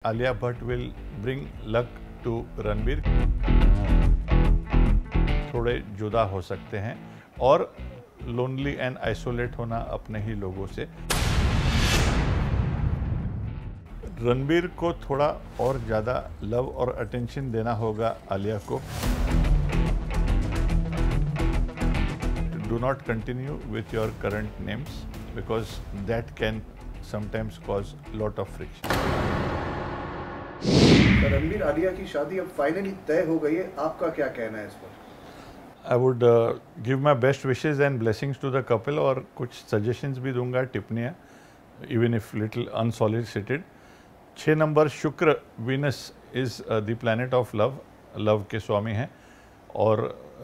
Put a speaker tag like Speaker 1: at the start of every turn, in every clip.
Speaker 1: Alia Bhatt will bring luck to Ranbir. थोड़े जुदा हो सकते हैं और लोनली एंड आइसोलेट होना अपने ही लोगों से। रणबीर को थोड़ा और ज़्यादा लव और अटेंशन देना होगा आलिया को। Do not continue with your current names because that can sometimes cause lot of friction.
Speaker 2: Ranbir Alia की शादी अब फाइनली तय हो गई है, आपका क्या कहना है इस पर?
Speaker 1: I would give my best wishes and blessings to the couple और कुछ suggestions भी दूंगा, टिप्पणियाँ, even if little unsolicited। 6 नंबर शुक्र, Venus is the planet of love, love के स्वामी हैं और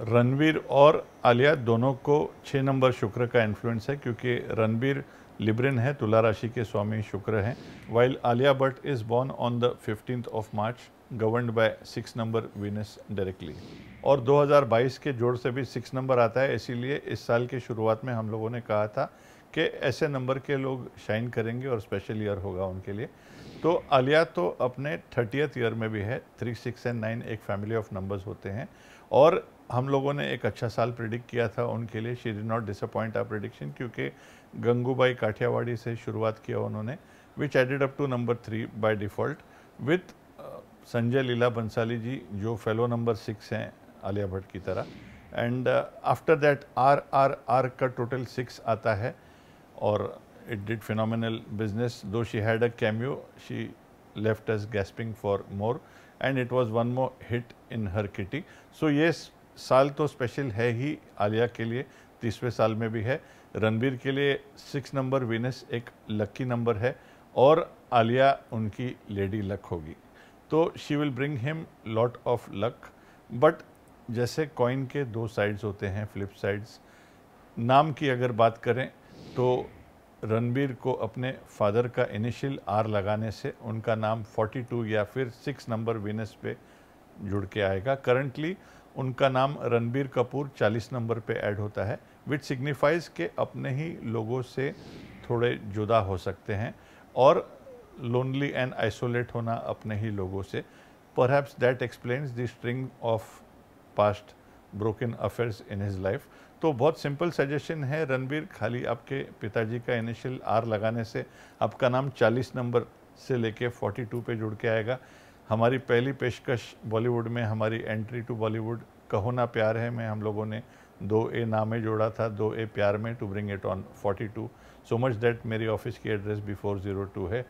Speaker 1: रणबीर और आलिया दोनों को 6 नंबर शुक्र का इन्फ्लुएंस है क्योंकि रणबीर लिब्रिन है, तुला राशि के स्वामी शुक्र हैं, while Alia Bhatt is born on the 15th of March, governed bye 6 number Venus directly. और 2022 के जोड़ से भी 6 नंबर आता है, इसीलिए इस साल की शुरुआत में हम लोगों ने कहा था कि ऐसे नंबर के लोग शाइन करेंगे और स्पेशल ईयर होगा उनके लिए। तो आलिया तो अपने 30th ईयर में भी है, 3, 6 and 9 एक फैमिली ऑफ नंबर्स होते हैं और हम लोगों ने एक अच्छा साल प्रिडिक्ट किया था उनके लिए। She did not disappoint our prediction क्योंकि गंगूबाई काठियावाड़ी से शुरुआत किया उन्होंने, which added up to number 3 by default with Sanjay Leela Bhansali ji जो फेलो नंबर 6 हैं आलिया भट्ट की तरह। एंड आफ्टर दैट आर का टोटल 6 आता है और it did phenomenal business, though she had a cameo, she left us gasping for more and it was one more hit in her kitty. So yes, साल तो special है ही आलिया के लिए, 30वें साल में भी है। रणबीर के लिए 6 नंबर वीनस एक लकी नंबर है और आलिया उनकी लेडी लक होगी, तो she will bring him lot of luck. But जैसे कॉइन के 2 साइड्स होते हैं, फ्लिप साइड्स। नाम की अगर बात करें तो रणबीर को अपने फादर का इनिशियल आर लगाने से उनका नाम 42 या फिर 6 नंबर वीनस पे जुड़ के आएगा। करंटली उनका नाम रणबीर कपूर 40 नंबर पे ऐड होता है, विच सिग्निफाइज के अपने ही लोगों से थोड़े जुदा हो सकते हैं और लोनली एंड आइसोलेट होना अपने ही लोगों से। Perhaps that explains the string of past broken affairs in his life. तो बहुत सिंपल सजेशन है रणबीर, खाली आपके पिताजी का इनिशियल आर लगाने से आपका नाम 40 नंबर से लेके 42 पे जुड़ के आएगा। हमारी पहली पेशकश बॉलीवुड में, हमारी एंट्री टू बॉलीवुड कहो ना प्यार है में हम लोगों ने 2A नामे जोड़ा था, 2A प्यार में, to bring it on 42, so much that मेरी ऑफिस की एड्रेस बिफोर 02 है।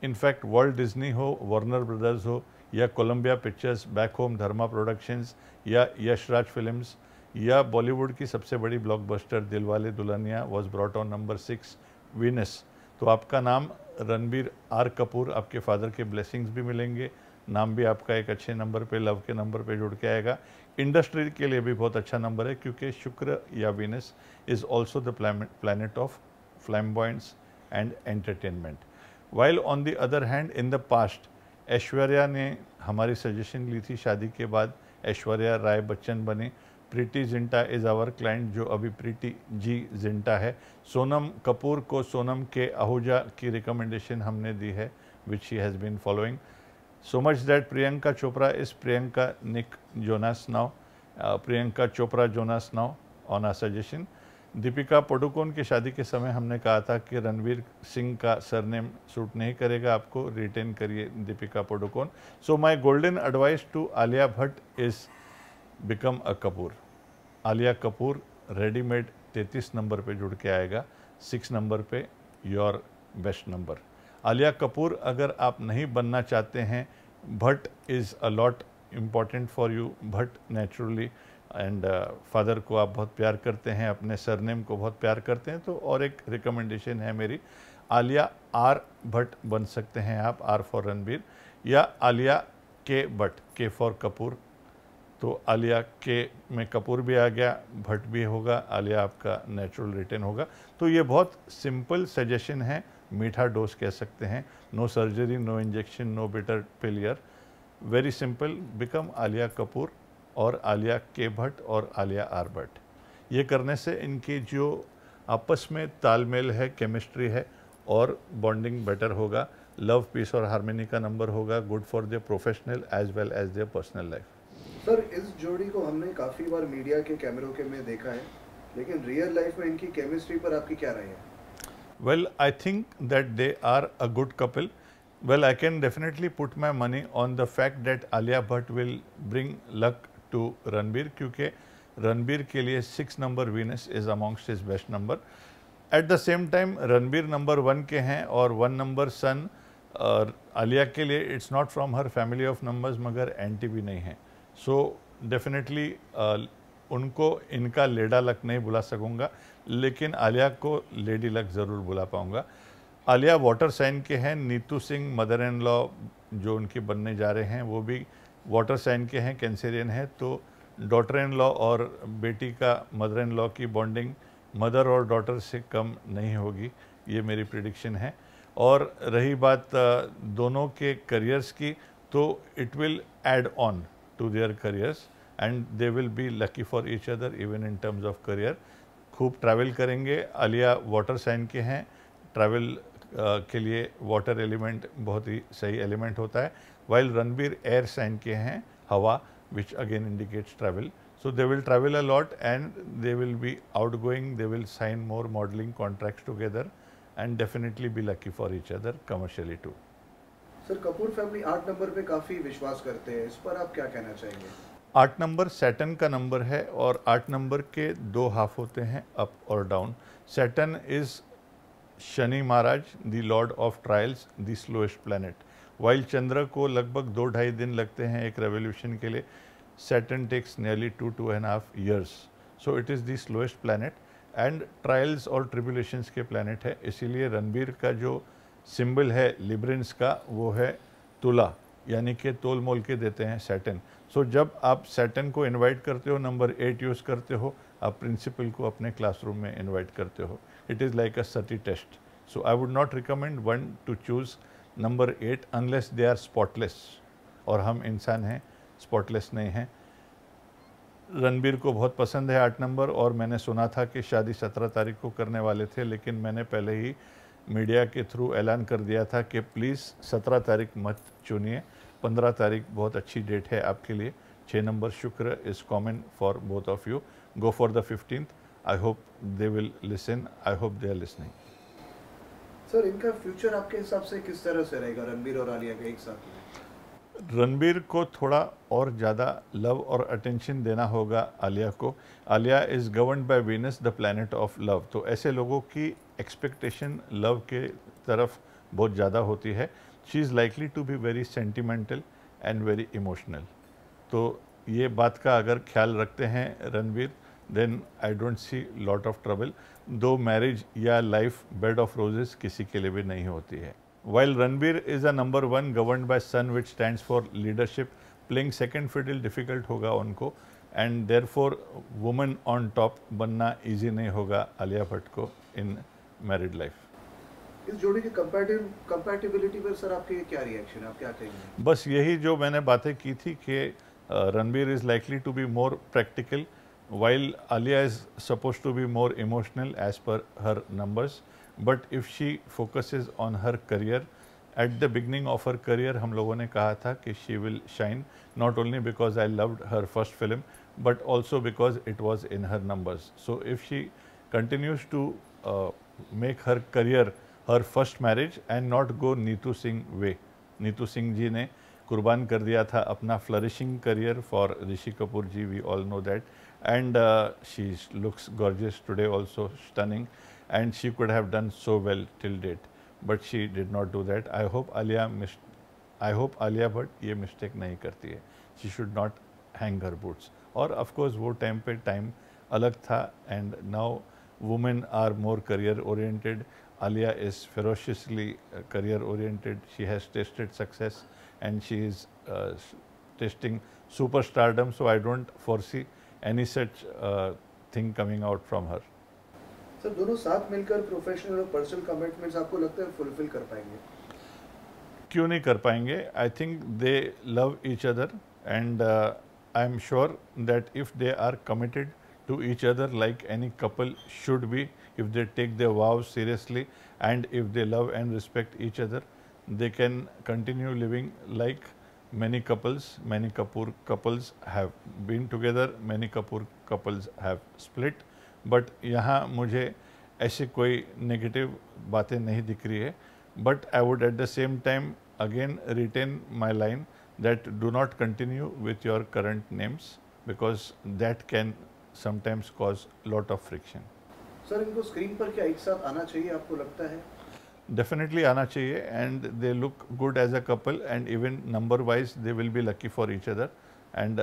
Speaker 1: इनफैक्ट वर्ल्ड डिज्नी हो, वार्नर ब्रदर्स हो या Columbia Pictures, back home Dharma Productions या यशराज फिल्म्स या बॉलीवुड की सबसे बड़ी blockbuster Dilwale Dulhania was brought on number 6 Venus, तो आपका नाम रणबीर आर कपूर, आपके फादर के ब्लेसिंग्स भी मिलेंगे, नाम भी आपका एक अच्छे नंबर पे, लव के नंबर पे जुड़ के आएगा। इंडस्ट्री के लिए भी बहुत अच्छा नंबर है क्योंकि शुक्र या Venus is also the planet of flamboyance and entertainment. While on the other hand in the past Aishwarya ने हमारी सजेशन ली थी, शादी के बाद ऐश्वर्या राय बच्चन बने। Preity Zinta is our client जो अभी प्रीति जी जिंटा है। सोनम कपूर को सोनम के आहूजा की रिकमेंडेशन हमने दी है, which she has been following. So much that Priyanka Chopra is Priyanka Nick Jonas now, Priyanka Chopra Jonas now on a suggestion. Deepika Padukone की शादी के समय हमने कहा था कि रणवीर सिंह का सरनेम सूट नहीं करेगा आपको, रिटेन करिए Deepika Padukone. So my golden advice to Alia Bhatt is become a Kapoor. Alia Kapoor readymade 33 number पे जुड़ के आएगा, 6 नंबर पे your best number. Alia Kapoor अगर आप नहीं बनना चाहते हैं, Bhatt is a lot important for you, Bhatt naturally and father को आप बहुत प्यार करते हैं, अपने सरनेम को बहुत प्यार करते हैं, तो और एक रिकमेंडेशन है मेरी, आलिया आर भट्ट बन सकते हैं आप, आर फॉर रणबीर, या आलिया के भट्ट, के फॉर कपूर। तो आलिया के में कपूर भी आ गया, भट्ट भी होगा, आलिया आपका नेचुरल रिटर्न होगा। तो ये बहुत सिंपल सजेशन है, मीठा डोज कह सकते हैं, no surgery, no injection, no bitter failure, very simple, become Alia Kapoor और आलिया के भट्ट और आलिया आर भट्ट। ये करने से इनकी जो आपस में तालमेल है, केमिस्ट्री है और बॉन्डिंग बेटर होगा। लव पीस और हार्मनी का नंबर होगा, good for their professional as well as their personal life.
Speaker 2: Sir इस जोड़ी को हमने काफ़ी बार मीडिया के कैमरों के में देखा है, लेकिन रियल लाइफ में इनकी केमिस्ट्री पर आपकी क्या राय है?
Speaker 1: Well, I think that they are a good couple. Well, I can definitely put my money on the fact that Alia Bhatt will bring luck to Ranbir, क्योंकि रणबीर के लिए 6 number Venus is amongst his best number. At the same time Ranbir number 1 के हैं और 1 number सन आलिया के लिए it's not from her family of numbers, मगर anti भी नहीं है। सो डेफिनेटली उनको इनका लेडा लक नहीं बुला सकूंगा, लेकिन आलिया को लेडी लक ज़रूर बुला पाऊंगा। आलिया वाटर साइन के हैं, Neetu Singh mother in law जो उनकी बनने जा रहे हैं वो भी वाटर साइन के हैं, कैंसेरियन है, तो डॉटर इन लॉ और बेटी का मदर इन लॉ की बॉन्डिंग मदर और डॉटर से कम नहीं होगी, ये मेरी प्रिडिक्शन है। और रही बात दोनों के करियर्स की, तो it will add on to their careers and they will be lucky for each other even in terms of career. खूब ट्रैवल करेंगे। आलिया वाटर साइन के हैं, ट्रैवल के लिए वाटर एलिमेंट बहुत ही सही एलिमेंट होता है, वाइल रणबीर एयर साइन के हैं, हवा, which again indicates travel. So they will travel a lot and they will be outgoing, they will sign more modeling contracts together and definitely be lucky for each other commercially too.
Speaker 2: Sir Kapoor family 8 number पे काफ़ी विश्वास करते हैं, इस पर आप क्या कहना चाहेंगे?
Speaker 1: 8 नंबर सैटर्न का नंबर है और 8 नंबर के 2 हाफ होते हैं, अप और down. Saturn is Shani Maharaj, the lord of trials, the slowest planet. While Chandra को लगभग 2-2.5 दिन लगते हैं एक रेवोल्यूशन के लिए, Saturn takes nearly 2-2.5 years। So it is the slowest planet and trials और ट्रिबुलेशंस के प्लैनेट है। इसीलिए रणबीर का जो सिंबल है लिब्रेंस का वो है तुला, यानी कि तोल मोल के देते हैं सैटर्न। सो जब आप सैटर्न को इनवाइट करते हो, नंबर 8 यूज़ करते हो, आप प्रिंसिपल को अपने क्लासरूम में इनवाइट करते हो। It is like acid test. So I would not recommend one to choose number 8 unless they are spotless, और हम इंसान हैं, स्पॉटलेस नहीं हैं। रणबीर को बहुत पसंद है 8 नंबर, और मैंने सुना था कि शादी 17 तारीख को करने वाले थे, लेकिन मैंने पहले ही मीडिया के थ्रू ऐलान कर दिया था कि प्लीज़ 17 तारीख मत चुनिए, 15 तारीख बहुत अच्छी डेट है आपके लिए। 6 नंबर शुक्र is common for both of you. Go for the 15th। I hope they will listen, I hope they are listening.
Speaker 2: Sir इनका फ्यूचर आपके हिसाब से किस तरह से रहेगा, रणबीर और आलिया के एक साथ में?
Speaker 1: रणबीर को थोड़ा और ज़्यादा लव और अटेंशन देना होगा आलिया को। Alia is governed by Venus, the planet of love. तो ऐसे लोगों की एक्सपेक्टेशन लव के तरफ बहुत ज़्यादा होती है। She is likely to be very sentimental and very emotional. तो ये बात का अगर ख्याल रखते हैं Ranbir, then I don't see lot of trouble. Though marriage या लाइफ बेड ऑफ रोजेस किसी के लिए भी नहीं होती है। While Ranbir is a number 1 governed by sun which stands for leadership, playing second fiddle difficult होगा उनको, and therefore woman on top बनना ईजी नहीं होगा आलिया भट्ट को इन मैरिड लाइफ।
Speaker 2: इस जोड़ी की कंपैटिबिलिटी पर सर आपके क्या रिएक्शन है, आप क्या कहेंगे?
Speaker 1: बस यही जो मैंने बातें की थी कि Ranbir is likely to be more practical, while Alia is supposed to be more emotional as per her numbers, but if she focuses on her career, at the beginning of her career हम लोगों ने कहा था कि she will shine, not only because I loved her first film but also because it was in her numbers. So if she continues to make her career her first marriage and not go Neetu Singh way, Neetu Singh ji ने कुर्बान कर दिया था अपना flourishing career for Rishi Kapoor ji, we all know that, and she looks gorgeous today, also stunning, and she could have done so well till date, but she did not do that. I hope Alia Bhatt ये mistake नहीं करती है। She should not hang her boots। और of course वो time पे time अलग था, and now women are more career oriented. Alia is ferociously career oriented. She has tasted success and she is tasting superstardom, so I don't foresee any such thing coming out from her।
Speaker 2: Sir दोनों साथ मिलकर professional और personal commitments आपको लगता है fulfil कर पाएंगे?
Speaker 1: क्यों नहीं कर पाएंगे? I think they love each other and I am sure that if they are committed to each other like any couple should be, if they take their vows seriously and if they love and respect each other, they can continue living like many couples, many Kapoor couples have been together, many Kapoor couples have split. But यहाँ मुझे ऐसी कोई negative बातें नहीं दिख रही है. But I would at the same time again retain my line that do not continue with your current names, because that can sometimes cause lot of friction.
Speaker 2: Sir इनको स्क्रीन पर क्या एक साथ आना चाहिए आपको लगता है?
Speaker 1: Definitely आना चाहिए, and they look good as a couple, and even number wise they will be lucky for each other. And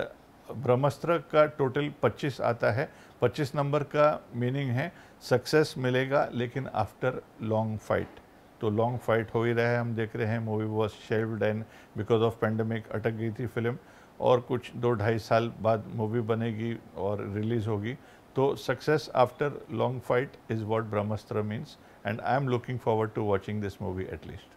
Speaker 1: ब्रह्मास्त्र का टोटल 25 आता है. 25 नंबर का मीनिंग है सक्सेस मिलेगा लेकिन आफ्टर लॉन्ग फाइट. तो लॉन्ग फाइट हो ही रहा है, हम देख रहे हैं. Movie was shelved and because of pandemic अटक गई थी फिल्म, और कुछ 2-2.5 साल बाद मूवी बनेगी और रिलीज होगी. तो success after long fight is what Brahmastra means, and I am looking forward to watching this movie at least.